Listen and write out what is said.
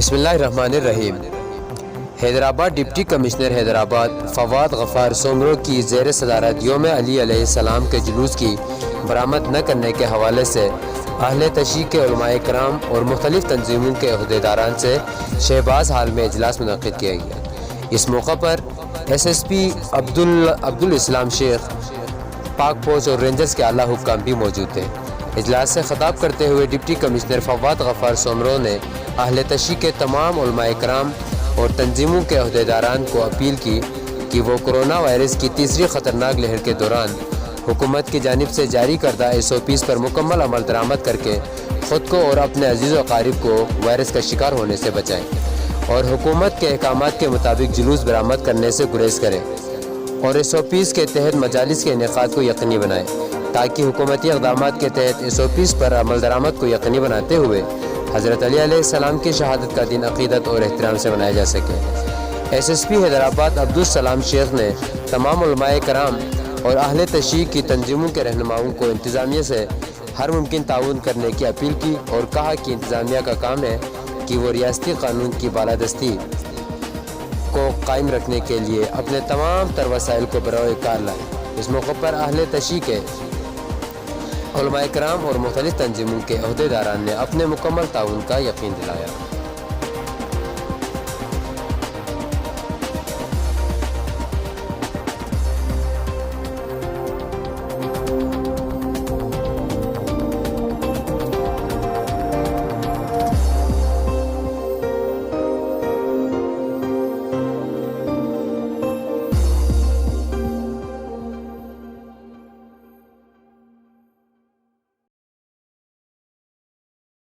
بسم اللہ الرحمن الرحیم۔ حیدرآباد ڈپٹی کمشنر حیدرآباد فواد غفار سومرو کی زیر صدارت یوم علی علیہ السلام کے جلوس کی برآمد نہ کرنے کے حوالے سے اہل تشیع کے علماء کرام اور مختلف تنظیموں کے عہدیداران سے شہباز ہال میں اجلاس منعقد کیا گیا۔ اس موقع پر ایس ایس پی عبدالاسلام شیخ، پاک فوج اور رینجرز کے اعلیٰ حکام بھی موجود تھے۔ اجلاس سے خطاب کرتے ہوئے ڈپٹی کمشنر فواد غفار سومرو نے اہل تشیع کے تمام علماء کرام اور تنظیموں کے عہدیداران کو اپیل کی کہ وہ کرونا وائرس کی تیسری خطرناک لہر کے دوران حکومت کی جانب سے جاری کردہ SOPs پر مکمل عمل درآمد کر کے خود کو اور اپنے عزیز و اقارب کو وائرس کا شکار ہونے سے بچائیں اور حکومت کے احکامات کے مطابق جلوس برآمد کرنے سے گریز کریں اور SOPs کے تحت مجالس کے انعقاد کو یقینی بنائیں تاکہ حکومتی اقدامات کے تحت SOPs پر عمل درآمد کو یقینی بناتے ہوئے حضرت علی علیہ السلام کی شہادت کا دن عقیدت اور احترام سے منایا جا سکے۔ SSP حیدرآباد عبدالسلام شیخ نے تمام علماء کرام اور اہل تشیع کی تنظیموں کے رہنماؤں کو انتظامیہ سے ہر ممکن تعاون کرنے کی اپیل کی اور کہا کہ انتظامیہ کا کام ہے کہ وہ ریاستی قانون کی بالادستی کو قائم رکھنے کے لیے اپنے تمام تر وسائل کو بروئے کار لائے۔ اس موقع پر اہل تشیع کے علماء کرام اور مختلف تنظیموں کے عہدیداران نے اپنے مکمل تعاون کا یقین دلایا۔